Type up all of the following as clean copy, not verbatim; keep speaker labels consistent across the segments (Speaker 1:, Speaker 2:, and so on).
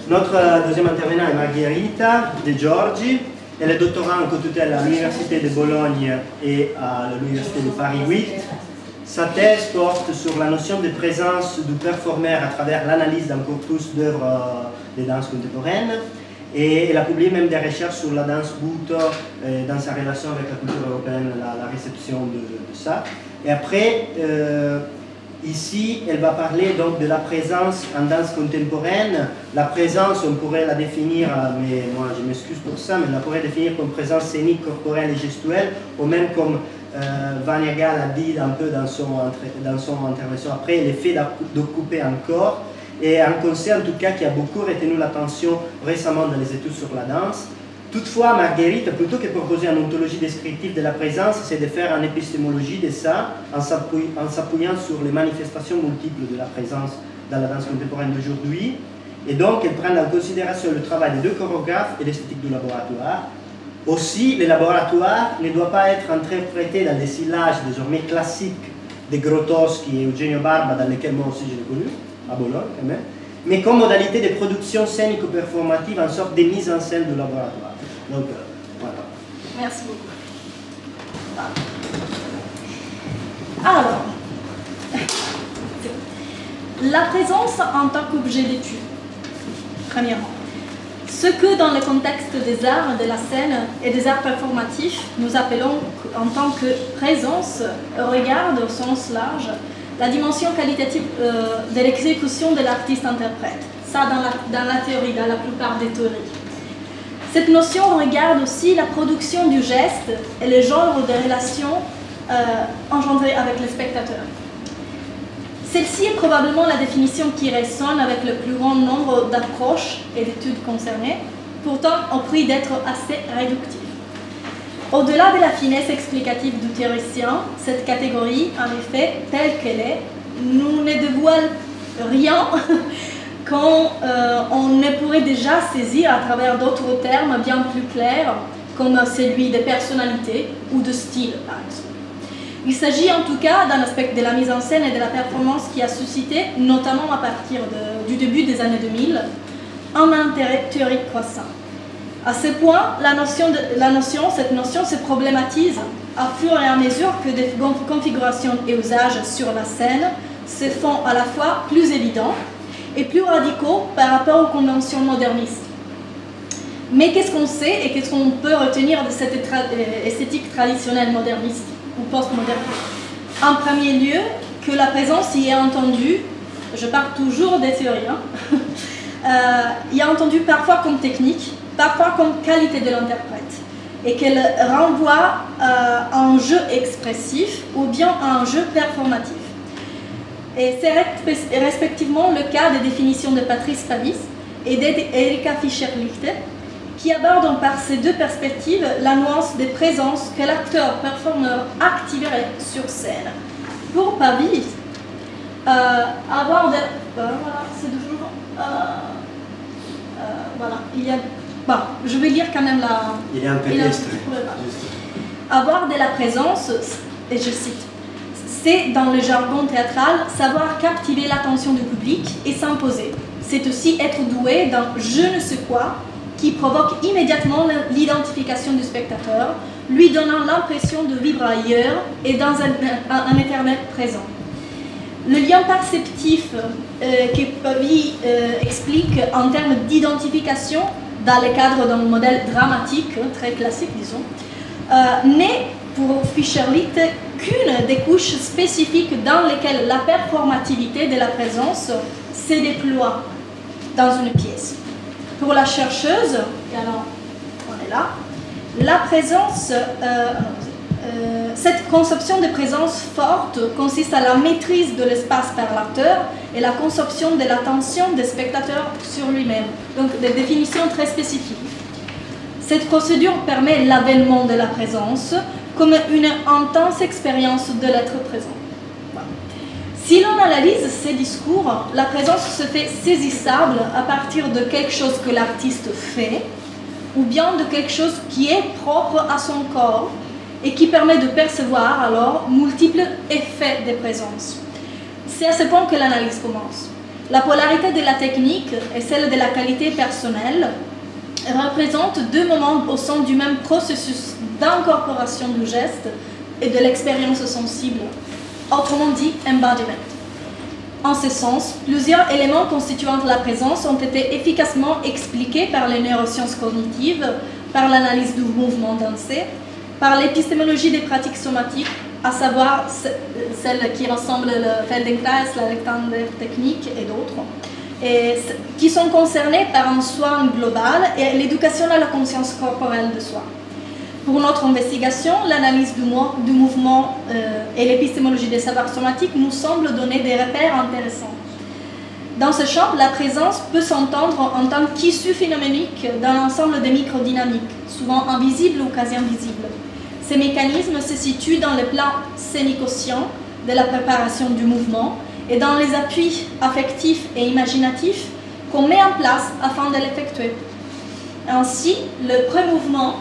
Speaker 1: Notre deuxième intervenant est Margherita De Giorgi. Elle est doctorante en co-tutelle à l'Université de Bologne et à l'Université de Paris 8. Sa thèse porte sur la notion de présence du performeur à travers l'analyse d'un corpus d'œuvres de danse contemporaine. Et elle a publié même des recherches sur la danse Buto dans sa relation avec la culture européenne, la réception de ça. Et après, ici, elle va parler donc de la présence en danse contemporaine. La présence, on pourrait la définir, mais moi je m'excuse pour ça, mais on la pourrait définir comme présence scénique, corporelle et gestuelle, ou même comme Vania Gall a dit un peu dans son intervention après, l'effet d'occuper un corps. Et un concept en tout cas qui a beaucoup retenu l'attention récemment dans les études sur la danse. Toutefois, Margherita, plutôt que proposer une ontologie descriptive de la présence, c'est de faire une épistémologie de ça en s'appuyant sur les manifestations multiples de la présence dans la danse contemporaine d'aujourd'hui. Et donc, elle prend en considération le travail des deux chorégraphes et l'esthétique du laboratoire. Aussi, le laboratoire ne doit pas être interprété dans des syllages désormais classiques de Grotowski et Eugenio Barba, dans lesquels moi aussi je l'ai connu, à Bologne quand même, mais comme modalité de production scénico-performative, en sorte de mise en scène du laboratoire. Donc, voilà.
Speaker 2: Merci beaucoup. Alors, la présence en tant qu'objet d'étude, premièrement. Ce que dans le contexte des arts, de la scène et des arts performatifs, nous appelons en tant que présence, regarde au sens large, la dimension qualitative de l'exécution de l'artiste-interprète. Ça dans la théorie, dans la plupart des théories. Cette notion regarde aussi la production du geste et le genre de relations engendrées avec le spectateur. Celle-ci est probablement la définition qui résonne avec le plus grand nombre d'approches et d'études concernées, pourtant au prix d'être assez réductive. Au-delà de la finesse explicative du théoricien, cette catégorie, en effet, telle qu'elle est, nous ne dévoile rien quand on ne pourrait déjà saisir à travers d'autres termes bien plus clairs, comme celui de personnalité ou de style, par exemple. Il s'agit en tout cas d'un aspect de la mise en scène et de la performance qui a suscité, notamment à partir du début des années 2000, un intérêt théorique croissant. À ce point, cette notion se problématise à fur et à mesure que des configurations et usages sur la scène se font à la fois plus évidents et plus radicaux par rapport aux conventions modernistes. Mais qu'est-ce qu'on sait et qu'est-ce qu'on peut retenir de cette esthétique traditionnelle moderniste ou post-moderniste? En premier lieu, que la présence y est entendue, je parle toujours des théories, y est entendue parfois comme technique, parfois comme qualité de l'interprète, et qu'elle renvoie à un jeu expressif ou bien à un jeu performatif. Et c'est respectivement le cas des définitions de Patrice Pavis et d'Erika Fischer-Lichte, qui abordent par ces deux perspectives la nuance des présences que l'acteur-performeur activerait sur scène. Pour Pavis, avoir de... voilà, c'est toujours... voilà, il y a... Bon, je vais lire quand même la...
Speaker 1: Il est un peu extrait.
Speaker 2: Avoir de la présence, et je cite, c'est, dans le jargon théâtral, savoir captiver l'attention du public et s'imposer. C'est aussi être doué d'un je ne sais quoi qui provoque immédiatement l'identification du spectateur, lui donnant l'impression de vivre ailleurs et dans un éternel présent. Le lien perceptif que Pavis explique en termes d'identification dans le cadre d'un modèle dramatique, très classique disons, n'est pour Fischer-Lichte qu'une des couches spécifiques dans lesquelles la performativité de la présence se déploie dans une pièce. Pour la chercheuse, et alors on est là, la présence, cette conception de présence forte consiste à la maîtrise de l'espace par l'acteur et la conception de l'attention des spectateurs sur lui-même. Donc des définitions très spécifiques. Cette procédure permet l'avènement de la présence comme une intense expérience de l'être présent. Voilà. Si l'on analyse ces discours, la présence se fait saisissable à partir de quelque chose que l'artiste fait ou bien de quelque chose qui est propre à son corps et qui permet de percevoir alors multiples effets de présence. C'est à ce point que l'analyse commence. La polarité de la technique et celle de la qualité personnelle représentent deux moments au sein du même processus d'incorporation du geste et de l'expérience sensible, autrement dit embodiment. En ce sens, plusieurs éléments constituant la présence ont été efficacement expliqués par les neurosciences cognitives, par l'analyse du mouvement dansé, par l'épistémologie des pratiques somatiques, à savoir celles qui rassemblent le Feldenkrais, la Lectander-technique et d'autres, qui sont concernées par un soin global et l'éducation à la conscience corporelle de soi. Pour notre investigation, l'analyse du mouvement et l'épistémologie des savoirs somatiques nous semblent donner des repères intéressants. Dans ce champ, la présence peut s'entendre en tant qu'issue phénoménique d'un ensemble de microdynamiques, souvent invisibles ou quasi invisibles. Ces mécanismes se situent dans le plan scénico-scient de la préparation du mouvement et dans les appuis affectifs et imaginatifs qu'on met en place afin de l'effectuer. Ainsi, le pré-mouvement,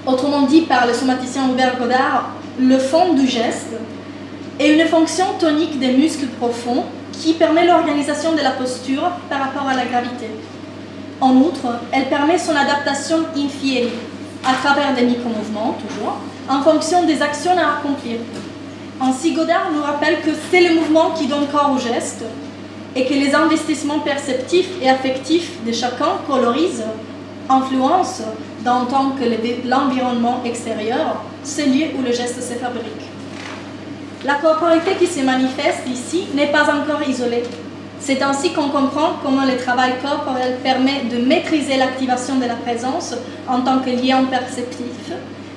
Speaker 2: autrement dit par le somaticien Hubert Godard, le fond du geste, est une fonction tonique des muscles profonds qui permet l'organisation de la posture par rapport à la gravité. En outre, elle permet son adaptation in fieri, à travers des micro-mouvements, toujours, en fonction des actions à accomplir. Ainsi, Godard nous rappelle que c'est le mouvement qui donne corps au geste et que les investissements perceptifs et affectifs de chacun colorisent, influencent, dans tant que l'environnement extérieur, ce lieu où le geste se fabrique. La corporalité qui se manifeste ici n'est pas encore isolée. C'est ainsi qu'on comprend comment le travail corporel permet de maîtriser l'activation de la présence en tant que lien perceptif,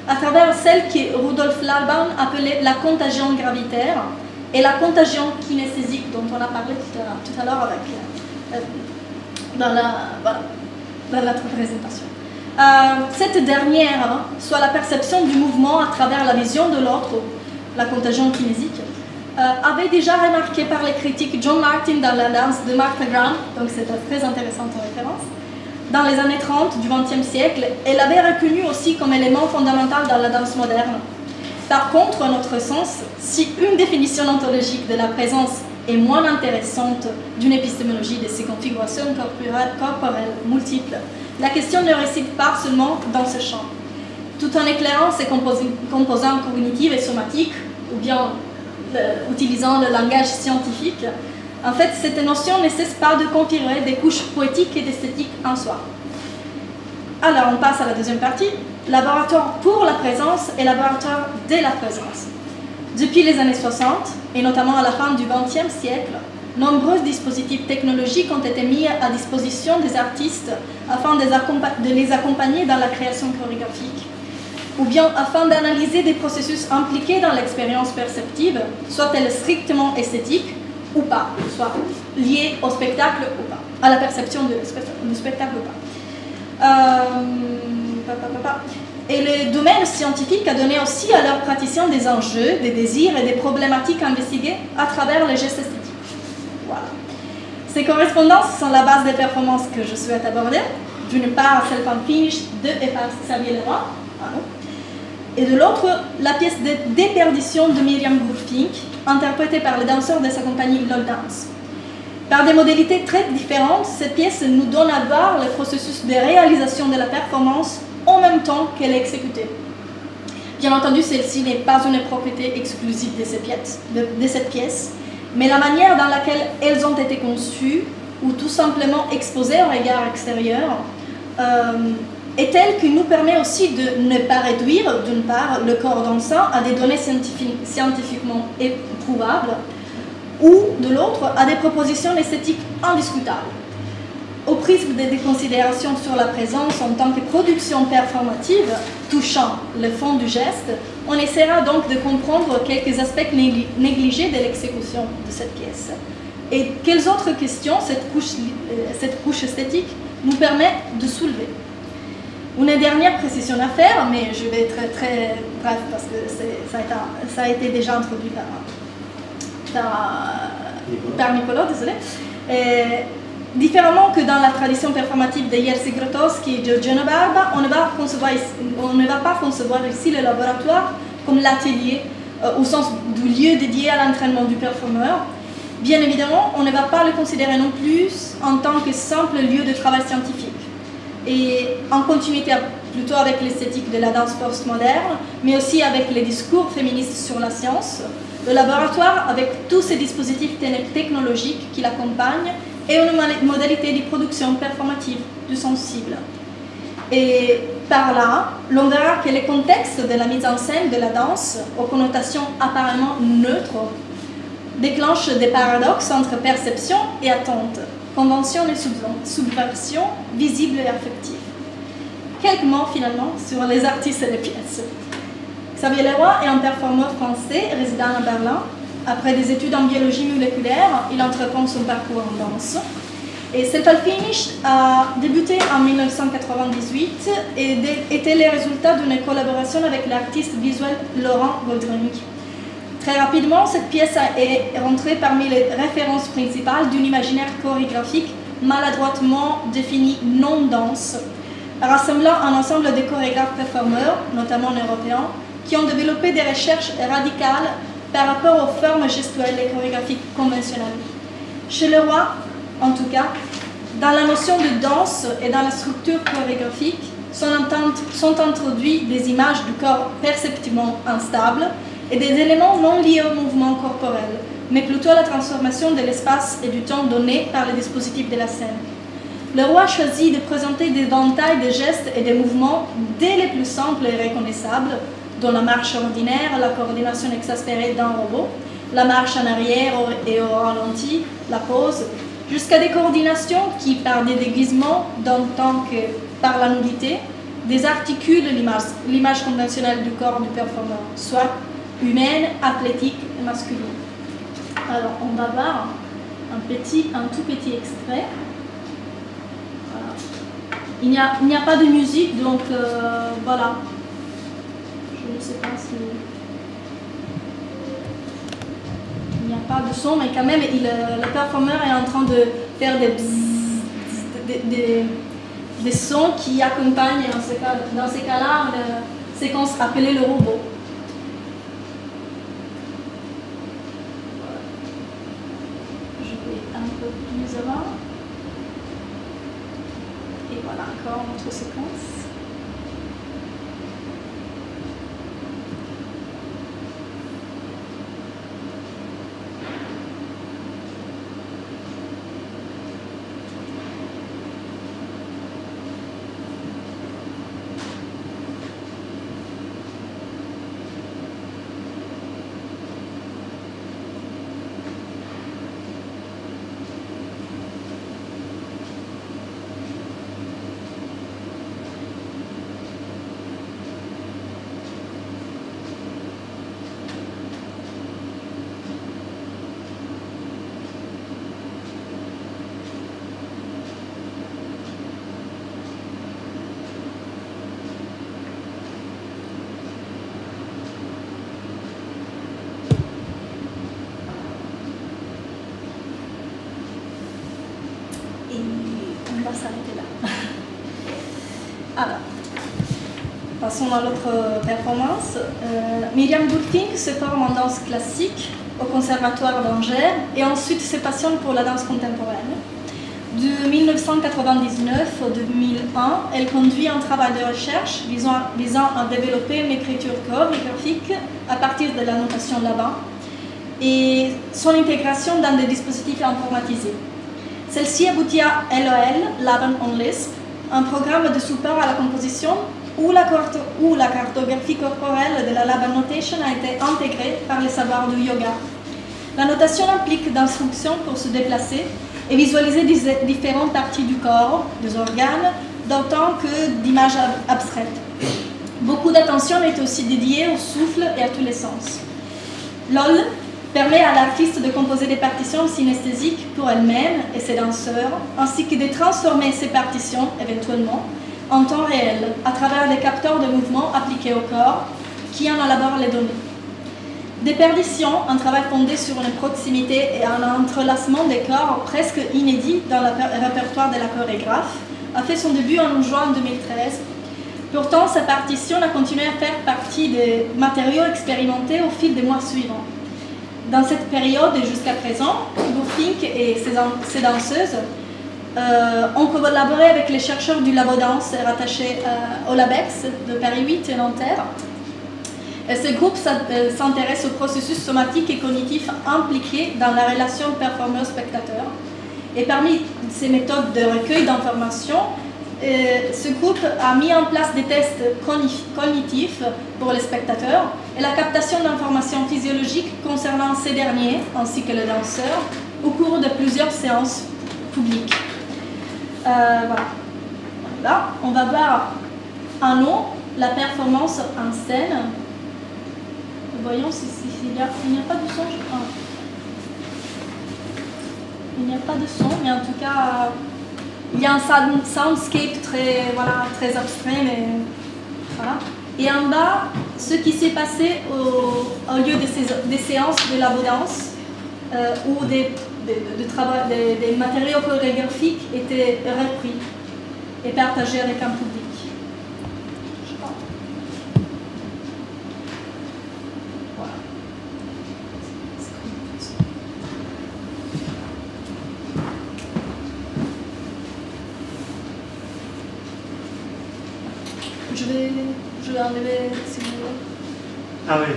Speaker 2: à travers celle que Rudolf Laban appelait la contagion gravitaire et la contagion kinesthésique dont on a parlé tout à l'heure dans la présentation. Cette dernière, soit la perception du mouvement à travers la vision de l'autre, la contagion kinésique, avait déjà remarqué par les critiques John Martin dans la danse de Martha Graham, donc c'est très intéressante en référence, dans les années 30 du XXe siècle, et l'avait reconnu aussi comme élément fondamental dans la danse moderne. Par contre, à notre sens, si une définition ontologique de la présence est moins intéressante d'une épistémologie de ces configurations corporelles multiples, la question ne réside pas seulement dans ce champ. Tout en éclairant ces composants cognitifs et somatiques, ou bien utilisant le langage scientifique, en fait, cette notion ne cesse pas de configurer des couches poétiques et d'esthétique en soi. Alors, on passe à la deuxième partie, laboratoire pour la présence et laboratoire de la présence. Depuis les années 60, et notamment à la fin du XXe siècle, nombreux dispositifs technologiques ont été mis à disposition des artistes afin de les accompagner dans la création chorégraphique, ou bien afin d'analyser des processus impliqués dans l'expérience perceptive, soit-elle strictement esthétique ou pas, soit liée au spectacle ou pas, à la perception du spectacle ou pas. Et le domaine scientifique a donné aussi à leurs praticiens des enjeux, des désirs et des problématiques à investiguer à travers les gestes esthétiques. Voilà. Ces correspondances sont la base des performances que je souhaite aborder. D'une part, Self-and-Finish de et par Xavier Leroy. Et de l'autre, la pièce de Déperdition de Myriam Gourfink, interprétée par les danseurs de sa compagnie LOL Dance. Par des modalités très différentes, cette pièce nous donne à voir le processus de réalisation de la performance en même temps qu'elle est exécutée. Bien entendu, celle-ci n'est pas une propriété exclusive de cette pièce, mais la manière dans laquelle elles ont été conçues, ou tout simplement exposées au regard extérieur, est telle qui nous permet aussi de ne pas réduire, d'une part, le corps dansant à des données scientifiquement éprouvables, ou, de l'autre, à des propositions esthétiques indiscutables. Au prisme des considérations sur la présence en tant que production performative touchant le fond du geste, on essaiera donc de comprendre quelques aspects négligés de l'exécution de cette pièce. Et quelles autres questions cette couche esthétique nous permet de soulever. Une dernière précision à faire, mais je vais être très bref parce que ça a été déjà introduit par Nicolas, désolé. Différemment que dans la tradition performative de Jerzy Grotowski et Giorgione Barba, on ne va pas concevoir ici le laboratoire comme l'atelier au sens du lieu dédié à l'entraînement du performeur, Bien évidemment, on ne va pas le considérer non plus en tant que simple lieu de travail scientifique. Et en continuité plutôt avec l'esthétique de la danse postmoderne, mais aussi avec les discours féministes sur la science, le laboratoire, avec tous ces dispositifs technologiques qui l'accompagnent, est une modalité de production performative du sensible. Et par là, l'on verra que les contextes de la mise en scène de la danse, aux connotations apparemment neutres, déclenchent des paradoxes entre perception et attente, convention et subversion, visible et affective. Quelques mots finalement sur les artistes et les pièces. Xavier Leroy est un performeur français résidant à Berlin. Après des études en biologie moléculaire, il entreprend son parcours en danse. Et Self-Finish a débuté en 1998 et était le résultat d'une collaboration avec l'artiste visuel Laurent Goldring. Très rapidement, cette pièce est rentrée parmi les références principales d'un imaginaire chorégraphique maladroitement défini non-danse, rassemblant un ensemble de chorégraphes performeurs, notamment européens, qui ont développé des recherches radicales par rapport aux formes gestuelles et chorégraphiques conventionnelles. Chez Leroy, en tout cas, dans la notion de danse et dans la structure chorégraphique, sont introduits des images du corps perceptivement instables et des éléments non liés au mouvement corporel, mais plutôt à la transformation de l'espace et du temps donné par les dispositifs de la scène. Leroy choisit de présenter des éventails de gestes et de mouvements dès les plus simples et reconnaissables, dont la marche ordinaire, la coordination exaspérée d'un robot, la marche en arrière et au ralenti, la pause, jusqu'à des coordinations qui, par des déguisements, tant que par la nudité, désarticulent l'image conventionnelle du corps du performeur, soit humaine, athlétique et masculine. Alors, on va voir un tout petit extrait. Voilà. Il n'y a pas de musique, donc voilà. Je ne sais pas si... Il n'y a pas de son, mais quand même, le performeur est en train de faire des sons qui accompagnent, dans ces cas-là, la séquence appelée le robot. Je vais un peu plus avant. Et voilà, encore une autre séquence. S'arrêter là. Alors, passons à l'autre performance. Myriam Bulfing se forme en danse classique au Conservatoire d'Angers et ensuite se passionne pour la danse contemporaine. De 1999 au 2001, elle conduit un travail de recherche visant à développer une écriture chorégraphique à partir de la notation Laban et son intégration dans des dispositifs informatisés. Celle-ci aboutit à LOL, Laban on Lisp, un programme de support à la composition où la cartographie corporelle de la Laban Notation a été intégrée par les savoirs du yoga. La notation implique d'instructions pour se déplacer et visualiser différentes parties du corps, des organes, d'autant que d'images abstraites. Beaucoup d'attention est aussi dédiée au souffle et à tous les sens. LOL permet à l'artiste de composer des partitions synesthésiques pour elle-même et ses danseurs, ainsi que de transformer ces partitions, éventuellement, en temps réel, à travers des capteurs de mouvement appliqués au corps, qui en élaborent les données. Déperdition, un travail fondé sur une proximité et un entrelacement des corps presque inédit dans le répertoire de la chorégraphe, a fait son début en juin 2013. Pourtant, sa partition a continué à faire partie des matériaux expérimentés au fil des mois suivants. dans cette période et jusqu'à présent, Burfink et ses danseuses ont collaboré avec les chercheurs du labo danse rattachés au LABEX de Paris 8 et Nanterre. Et ce groupe s'intéresse aux processus somatiques et cognitifs impliqués dans la relation performeur-spectateur. Et parmi ces méthodes de recueil d'informations, ce groupe a mis en place des tests cognitifs pour les spectateurs et la captation d'informations physiologiques concernant ces derniers, ainsi que les danseurs, au cours de plusieurs séances publiques. Voilà. Là, on va voir en haut la performance en scène. Voyons s'il n'y a pas de son. Il n'y a pas de son, mais en tout cas, il y a un soundscape très abstrait, mais voilà. Et en bas, ce qui s'est passé au lieu des séances de labo danse où des matériaux chorégraphiques étaient repris et partagés avec un public. Voilà. Je vais enlever si vous voulez.
Speaker 1: Ah oui.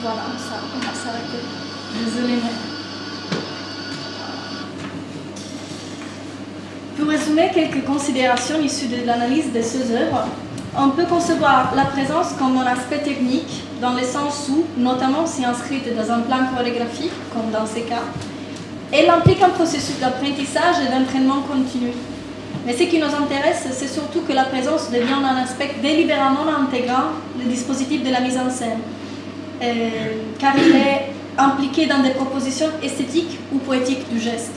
Speaker 2: Voilà, on va s'arrêter. Désolée, mais... Pour résumer quelques considérations issues de l'analyse de ces œuvres, on peut concevoir la présence comme un aspect technique, dans le sens où, notamment si inscrite dans un plan chorégraphique, comme dans ces cas, elle implique un processus d'apprentissage et d'entraînement continu. Mais ce qui nous intéresse, c'est surtout que la présence devienne un aspect délibérément intégrant le dispositif de la mise en scène, car il est impliqué dans des propositions esthétiques ou poétiques du geste.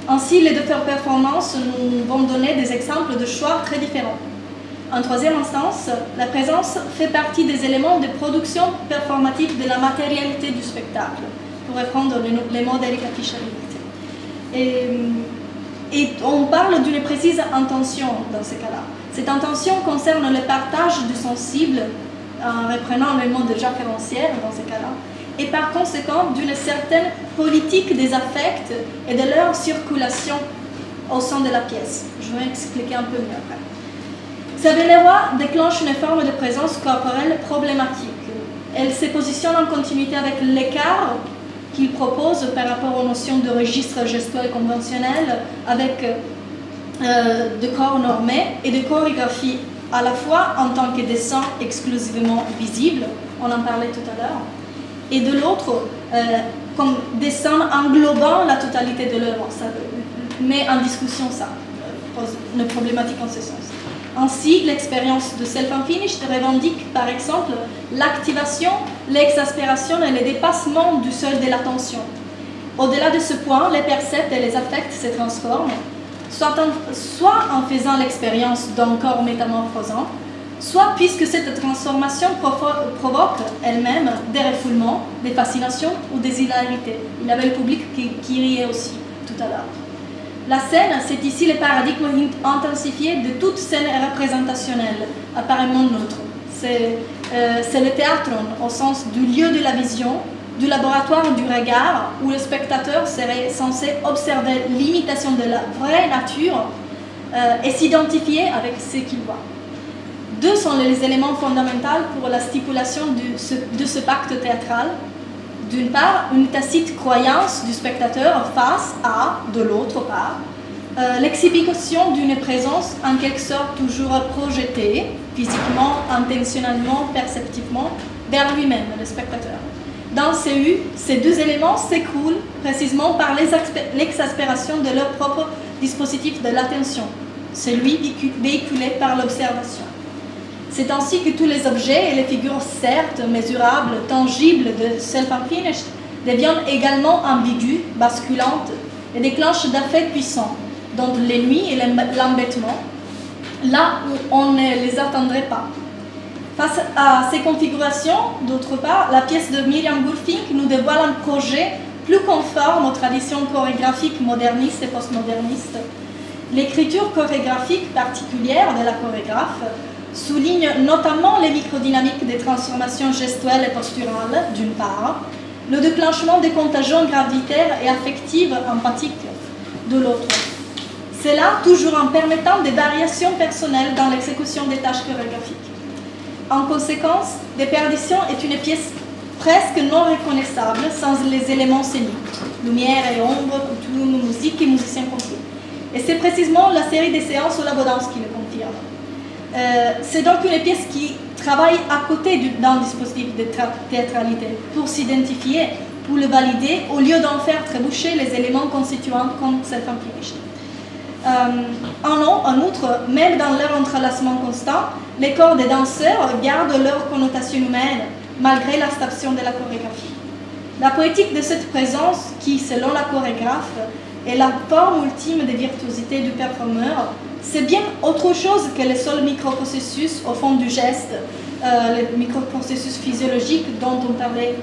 Speaker 2: Ainsi, les deux performances nous vont donner des exemples de choix très différents. En troisième instance, la présence fait partie des éléments de production performative de la matérialité du spectacle, pour reprendre les mots d'Erika Fischer-Liebert. Et on parle d'une précise intention dans ce cas-là. Cette intention concerne le partage du sensible, en reprenant le mot de Jacques Rancière dans ce cas-là, et par conséquent d'une certaine politique des affects et de leur circulation au sein de la pièce. Je vais expliquer un peu mieux après. Saveléroy déclenche une forme de présence corporelle problématique. Elle se positionne en continuité avec l'écart qu'il propose par rapport aux notions de registre gestuel conventionnel, avec de corps normés et de chorégraphie à la fois en tant que dessin exclusivement visible, on en parlait tout à l'heure, et de l'autre, comme dessin englobant la totalité de l'œuvre. Ça met en discussion ça, pose une problématique en ce sens. Ainsi, l'expérience de self-unfinished revendique par exemple l'activation, l'exaspération et le dépassement du seuil de l'attention. Au-delà de ce point, les percepts et les affects se transforment, soit en faisant l'expérience d'un corps métamorphosant, soit puisque cette transformation provoque elle-même des refoulements, des fascinations ou des hilarités. Il y avait le public qui riait aussi tout à l'heure. La scène, c'est ici le paradigme intensifié de toute scène représentationnelle, apparemment neutre. C'est le théâtre au sens du lieu de la vision, du laboratoire du regard, où le spectateur serait censé observer l'imitation de la vraie nature et s'identifier avec ce qu'il voit. Deux sont les éléments fondamentaux pour la stipulation de ce pacte théâtral. D'une part, une tacite croyance du spectateur face à, de l'autre part, l'exhibition d'une présence en quelque sorte toujours projetée, physiquement, intentionnellement, perceptivement, vers lui-même, le spectateur. Dans ces deux éléments s'écroulent précisément par l'exaspération de leur propre dispositif de l'attention, celui véhiculé par l'observation. C'est ainsi que tous les objets et les figures certes mesurables, tangibles de Self-Unfinished deviennent également ambiguës, basculantes et déclenchent d'affects puissants, dont l'ennui et l'embêtement, là où on ne les attendrait pas. Face à ces configurations, d'autre part, la pièce de Miriam Gourfink nous dévoile un projet plus conforme aux traditions chorégraphiques modernistes et postmodernistes. L'écriture chorégraphique particulière de la chorégraphe souligne notamment les microdynamiques des transformations gestuelles et posturales, d'une part, le déclenchement des contagions gravitaires et affectives empathiques, de l'autre. Cela toujours en permettant des variations personnelles dans l'exécution des tâches chorégraphiques. En conséquence, Déperdition est une pièce presque non reconnaissable sans les éléments scéniques, lumière et ombre, couture, musique et musiciens compris. Et c'est précisément la série des séances au labo danse qui le confirme. C'est donc une pièce qui travaille à côté d'un dispositif de théâtralité pour s'identifier, pour le valider, au lieu d'en faire trébucher les éléments constituants comme Self-Unfinished. En outre, même dans leur entrelacement constant, les corps des danseurs gardent leur connotation humaine, malgré l'abstraction de la chorégraphie. La poétique de cette présence, qui, selon la chorégraphe, est la forme ultime de virtuosité du performeur, c'est bien autre chose que le seul microprocessus au fond du geste, le microprocessus physiologique dont on parlait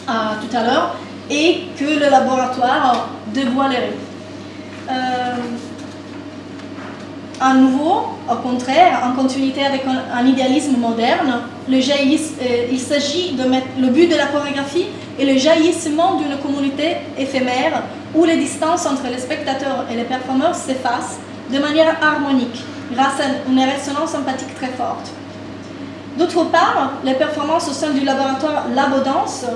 Speaker 2: tout à l'heure, et que le laboratoire dévoilerait. À nouveau, au contraire, en continuité avec un idéalisme moderne, il s'agit de mettre le but de la chorégraphie et le jaillissement d'une communauté éphémère où les distances entre les spectateurs et les performeurs s'effacent de manière harmonique, grâce à une résonance empathique très forte. D'autre part, les performances au sein du laboratoire Labo Danse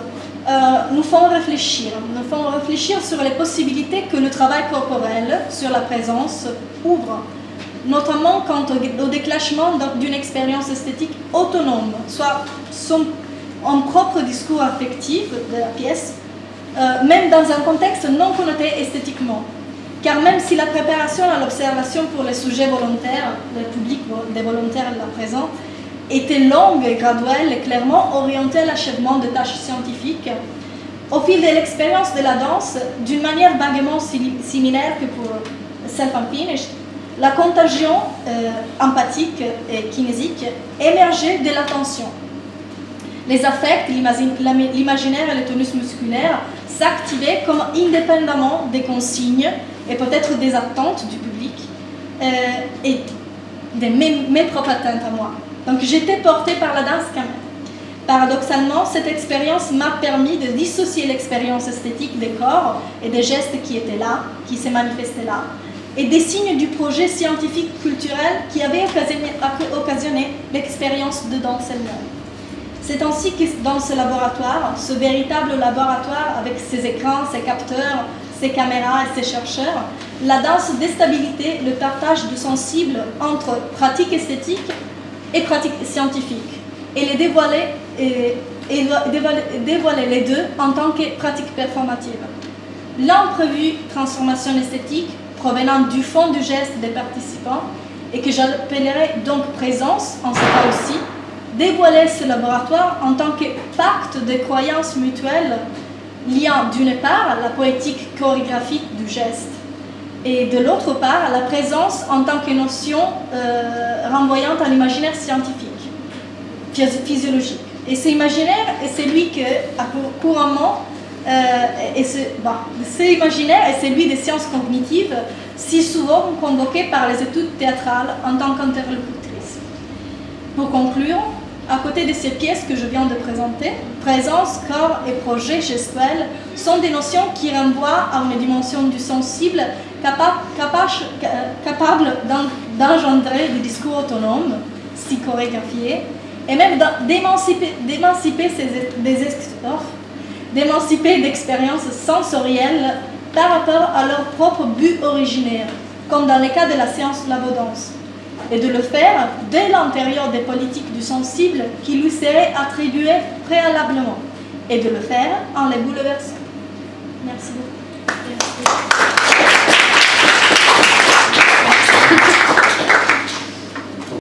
Speaker 2: nous font réfléchir sur les possibilités que le travail corporel sur la présence ouvre, notamment quant au déclenchement d'une expérience esthétique autonome, soit son propre discours affectif de la pièce, même dans un contexte non connoté esthétiquement. Car même si la préparation à l'observation pour les sujets volontaires, le public des volontaires là présents, était longue et graduelle et clairement orientée à l'achèvement de tâches scientifiques, au fil de l'expérience de la danse, d'une manière vaguement similaire que pour Self-Unfinished, la contagion empathique et kinésique émergeait de l'attention. Les affects, l'imaginaire et le tonus musculaire s'activaient comme indépendamment des consignes et peut-être des attentes du public et de mes propres attentes à moi. Donc j'étais portée par la danse quand même. Paradoxalement, cette expérience m'a permis de dissocier l'expérience esthétique des corps et des gestes qui étaient là, qui se manifestaient là, et des signes du projet scientifique culturel qui avait occasionné l'expérience de danse elle-même. C'est ainsi que dans ce laboratoire, ce véritable laboratoire avec ses écrans, ses capteurs, ses caméras et ses chercheurs, la danse déstabilisait le partage du sensible entre pratique esthétique et pratique scientifique, et les dévoiler les deux en tant que pratique performative. L'imprévue transformation esthétique provenant du fond du geste des participants, et que j'appellerais donc présence en ce cas aussi, dévoilait ce laboratoire en tant que pacte de croyances mutuelles liant d'une part la poétique chorégraphique du geste et de l'autre part la présence en tant que notion renvoyante à l'imaginaire scientifique, physiologique. Et cet imaginaire est celui que, couramment, cet imaginaire est celui des sciences cognitives, si souvent convoquées par les études théâtrales en tant qu'interlocutrices. Pour conclure, à côté de ces pièces que je viens de présenter, présence, corps et projet gestuel sont des notions qui renvoient à une dimension du sensible capable d'engendrer des discours autonomes, si chorégraphiés, et même d'émanciper d'expériences sensorielles par rapport à leur propre but originaire, comme dans le cas de la séance Labo Danse, et de le faire dès l'intérieur des politiques du sensible qui lui seraient attribuées préalablement, et de le faire en les bouleversant. Merci beaucoup.